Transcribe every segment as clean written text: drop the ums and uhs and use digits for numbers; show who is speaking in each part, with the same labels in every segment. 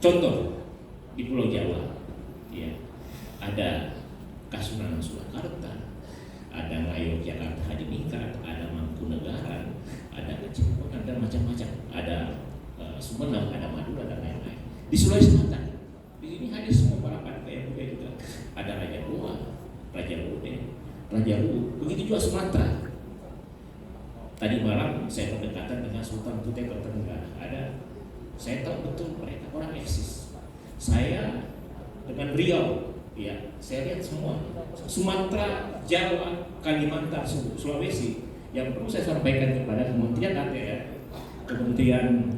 Speaker 1: Contoh di Pulau Jawa, ya, ada Kasunanan Surakarta, ada Ngayogyakarta Hadiningrat, ada Mangkunegaran, ada Cirebon, ada macam-macam, ada Sumeneb, ada Madura, dan lain-lain. Di Sulawesi Selatan, di sini hadir semua para partai juga. Ada Raja Goa, Raja Lode, Raja Luwu, begitu juga Sumatera. Tadi malam saya berdekatan dengan Sultan Kutai Kartanegara. Saya tahu betul mereka orang eksis. Saya dengan Riau, ya, saya lihat semua. Sumatera, Jawa, Kalimantan, Sulawesi. Yang perlu saya sampaikan kepada Kementerian ATR, Kementerian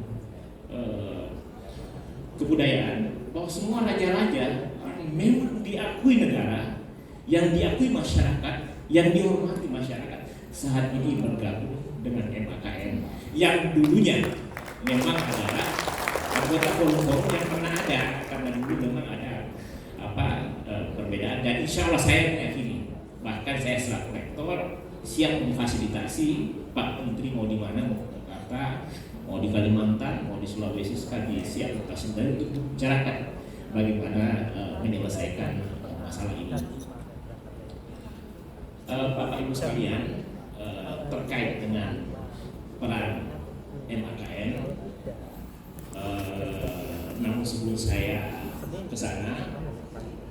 Speaker 1: Kebudayaan, bahwa semua raja-raja memang diakui negara, yang diakui masyarakat, yang dihormati masyarakat, saat ini bergabung dengan MAKN yang dulunya memang adalah anggota forum-forum yang pernah ada, karena dulu memang ada perbedaan. Dan insya Allah saya meyakini, bahkan saya selaku rektor siap memfasilitasi Pak Menteri mau di mana, mau ke Jakarta, mau di Kalimantan, mau di Sulawesi, sekali siap memfasilitasi untuk bicarakan bagaimana menyelesaikan masalah ini. Bapak Ibu sekalian, terkait dengan peran MAKN, namun sebelum saya ke sana,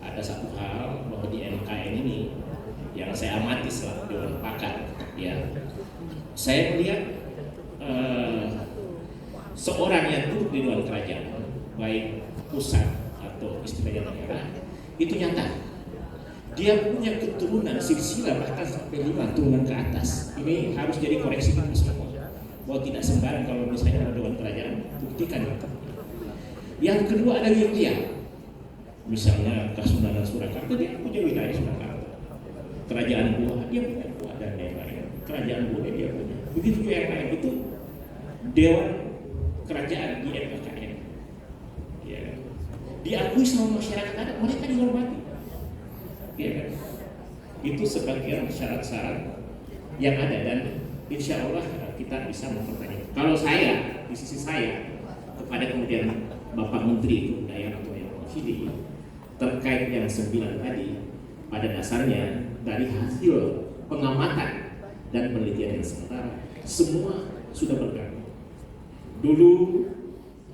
Speaker 1: ada satu hal bahwa di MAKN ini yang saya amati selama Dewan Pakar, ya, saya melihat seorang yang duduk di Dewan Kerajaan, baik pusat atau istilahnya daerah, itu nyata dia punya keturunan silsilah bahkan sampai 5 turunan ke atas. Ini harus jadi koreksi kita semua, bahwa tidak sembarang kalau misalnya ada Dewan Kerajaan, buktikan itu. Yang kedua ada wilayah, misalnya Kasunanan Surakarta, dia punya wilayah Surakarta. Kerajaan Goa, dia punya Goa, dan lain-lain. Kerajaan Bone dia punya. Begitu juga yang lain, itu Dewan Kerajaan di MAKN, ya, diakui sama masyarakat adat, mereka dihormati, ya kan? Itu sebagian syarat-syarat yang ada, dan insya Allah kita bisa mempertanyakan. Kalau saya, di sisi saya, kepada kemudian Bapak Menteri Kebudayaan atau yang mewakili terkait yang 9 tadi, pada dasarnya dari hasil pengamatan dan penelitian yang sementara, semua sudah bergabung. Dulu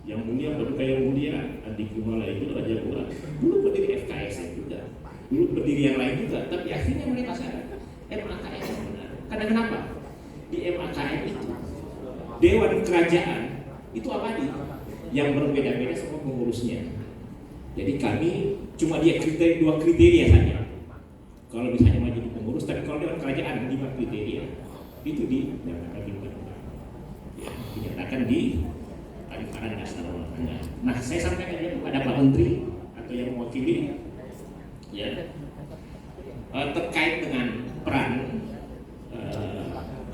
Speaker 1: yang mulia, berduka yang mulia, Andi Kumala itu Raja Goa, dulu berdiri FKS juga, dulu berdiri yang lain juga, tapi akhirnya mereka sadar MAKN yang benar. Karena kenapa? Di MAKN itu Dewan Kerajaan itu abadi, yang berbeda-beda semua pengurusnya. Jadi kami cuma dia dua kriteria saja. Kalau misalnya mau jadi pengurus, tapi kalau Dewan Kerajaan 5 kriteria itu dinyatakan di Paripurna Nasional. Nah, saya sampaikan aja kepada Pak Menteri atau yang mewakili, ya, terkait dengan peran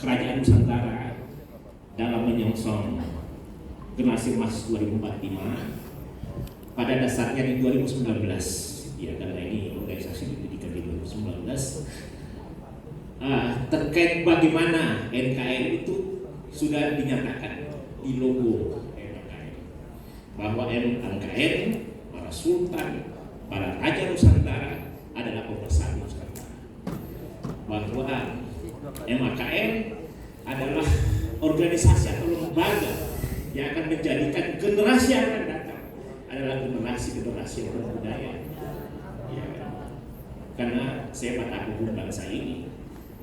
Speaker 1: Kerajaan Nusantara dalam menyongsong generasi emas 2045. Pada dasarnya di 2019, ya, karena ini organisasi pendidikan di 2019, terkait bagaimana NKRI itu sudah dinyatakan di logo NKRI bahwa NKRI, para sultan, para raja Nusantara adalah pemersatu Nusantara, bahwa MAKN adalah organisasi atau lembaga yang akan menjadikan generasi yang akan datang adalah generasi yang berbudaya, ya, karena saya patah hukum bangsa ini,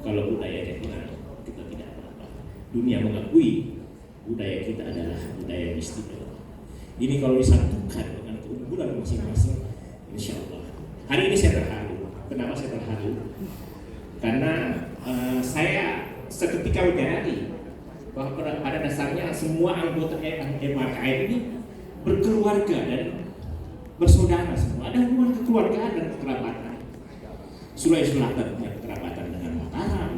Speaker 1: kalau budayanya hilang, kita tidak apa-apa. Dunia mengakui budaya kita adalah budaya yang istimewa. Ini kalau disatukan dengan keunggulan masing-masing, insya Allah. Hari ini saya terharu. Kenapa saya terharu? Karena saya seketika menyadari bahwa pada dasarnya semua anggota MAKN ini berkeluarga dan bersaudara semua. Ada hubungan kekeluargaan dan kekerabatan. Sulawesi Selatan punya kekerabatan dengan Mataram,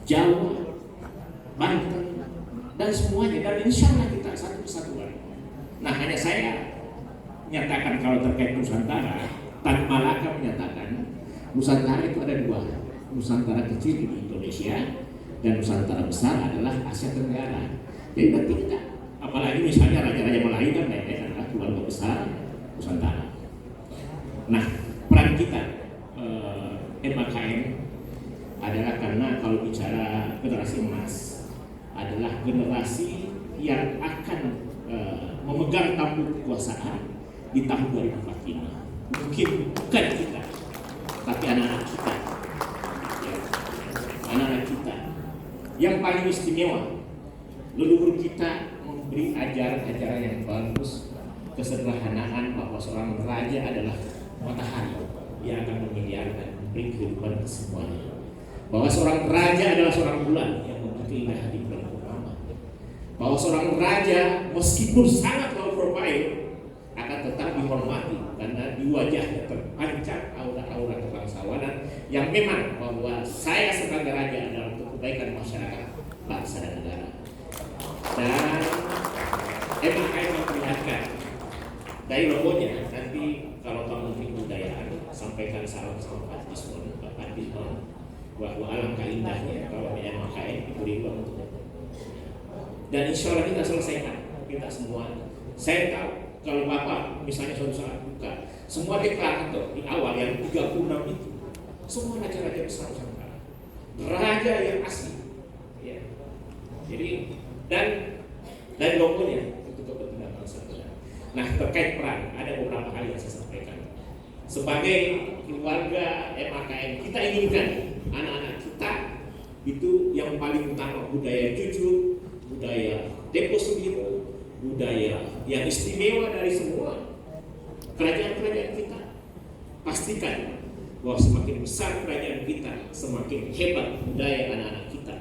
Speaker 1: Jawa, Banten, dan semuanya. Dan insya Allah kita satu kesatuan. Nah, hanya saya nyatakan kalau terkait Nusantara, Tan Malaka menyatakan Nusantara itu ada 2, Nusantara kecil di Indonesia dan Nusantara besar adalah Asia Tenggara. Jadi nanti kita, apalagi misalnya raja-raja Melayu kan mereka adalah keluarga besar, Nusantara. Nah, peran kita MAKM adalah karena kalau bicara generasi emas adalah generasi yang akan memegang tampuk kekuasaan di tahun 2045. Mungkin bukan kita, tapi anak-anak kita, ya, anak-anak kita yang paling istimewa. Leluhur kita memberi ajaran-ajaran yang bagus, kesederhanaan bahwa seorang raja adalah matahari yang akan menyediakan memberi kehidupan ke semuanya. Bahwa seorang raja adalah seorang bulan yang memberi keindahan di bulan purnama. Bahwa seorang raja meskipun sangat low profile akan tetap dihormati karena di wajahnya terpancar aura-aura kebangsawanan yang memang bahwa saya sebagai raja adalah untuk kebaikan masyarakat, bangsa dan negara. Dan MAKM memperlihatkan dari logonya. Nanti kalau Pak Menteri Kebudayaan sampaikan salam sama Pak Dismon, bahwa alangkah indahnya kalau MAKM diberi ruang untuk itu. Dan insya Allah kita selesaikan, kita semua. Saya tahu kalau Bapak misalnya suatu saat buka semua deklarator di awal yang 36 itu semua raja-raja besar Nusantara, raja yang asli, ya. Jadi dan logonya untuk kepentingan bangsa. Nah, terkait peran ada beberapa hal yang saya sampaikan. Sebagai keluarga MAKM, kita inginkan anak-anak kita itu yang paling utama budaya jujur, budaya deposito, budaya yang istimewa dari semua kerajaan-kerajaan kita. Pastikan bahwa semakin besar kerajaan kita, semakin hebat budaya anak-anak kita.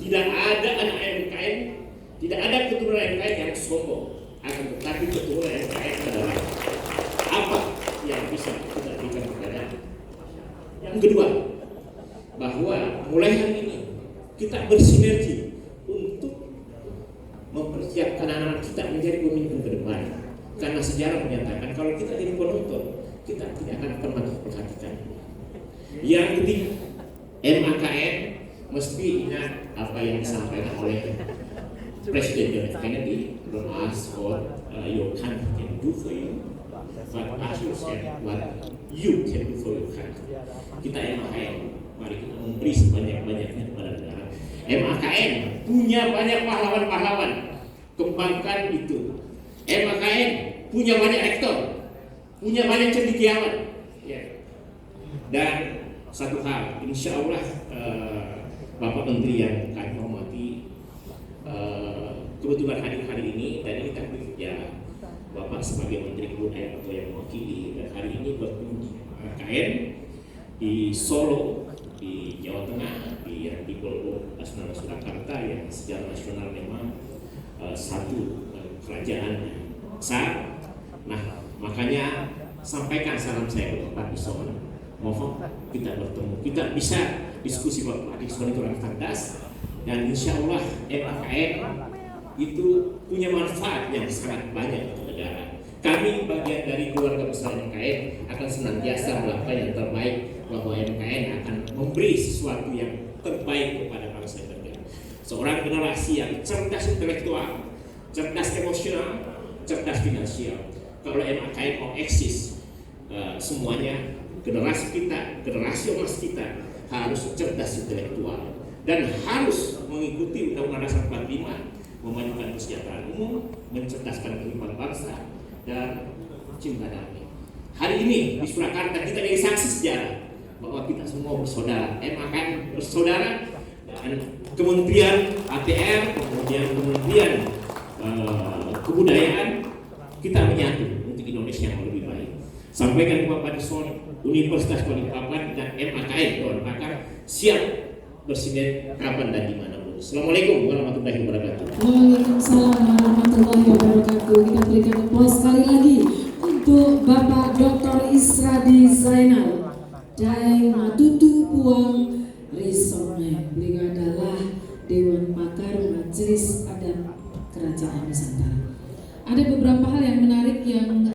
Speaker 1: Tidak ada anak MKM, tidak ada keturunan MKM yang sombong, akan tetapi keturunan MKM adalah apa yang bisa kita berikan kepada. Yang kedua, bahwa mulai hari ini kita bersinergi untuk mempersiapkan anak-anak kita menjadi pemimpin ke depan. Karena sejarah menyatakan kalau kita jadi penonton, kita tidak akan pernah memperhatikan. Yang ketiga, MAKM mesti ingat apa yang disampaikan oleh Presiden John F. Kennedy. Don't ask what your country can do for you, but ask yourself what you can do for your country. Kita MAKM, mari kita memberi sebanyak-banyaknya kepada negara. MAKM punya banyak pahlawan-pahlawan, kembangkan itu. MAKM punya banyak aktor, punya banyak cendekiawan, ya. Dan satu hal, insya Allah Bapak Menteri yang kami hormati kebetulan hadir hari ini, dan ini takdir ya Bapak sebagai Menteri Kebudayaan atau yang mewakili, dan hari ini berkunjung MAKM di Solo, di Jawa Tengah, di Pulau Nasional Surakarta yang secara nasional memang satu kerajaan besar. Nah, makanya sampaikan salam saya ke Pak Dismon. Mohon kita bertemu, kita bisa diskusi Pak Dismon itu orang cerdas, dan insya Allah MAKM itu punya manfaat yang sangat banyak untuk negara. Kami bagian dari keluarga besar MAKM akan senantiasa melakukan yang terbaik, bahwa MAKM akan memberi sesuatu yang terbaik kepada bangsa dan negara. Seorang generasi yang cerdas intelektual, cerdas emosional, cerdas finansial. Kalau MAKM mau eksis, semuanya generasi kita, generasi emas kita harus cerdas intelektual dan harus mengikuti Undang-Undang Dasar 45, memajukan kesejahteraan umum, mencerdaskan kehidupan bangsa, dan cinta damai. Hari ini di Surakarta kita jadi saksi sejarah bahwa kita semua bersaudara, MAKM bersaudara, dan Kementerian ATR, kemudian Kementerian Kebudayaan, kita menyatu untuk Indonesia yang lebih baik. Sampaikan ke Bapak Dismon, Universitas Balikpapan dan MAKM Dewan Pakar siap bersinergi kapan dan di mana. Assalamualaikum warahmatullahi wabarakatuh.
Speaker 2: Waalaikumsalam warahmatullahi wabarakatuh. Kita berikan aplaus sekali lagi untuk Bapak Dr. Isradi Zainal Daeng Matutu Puang Risone. Beliau adalah Dewan Pakar Majelis Adat Kerajaan Nusantara. Ada beberapa hal yang menarik yang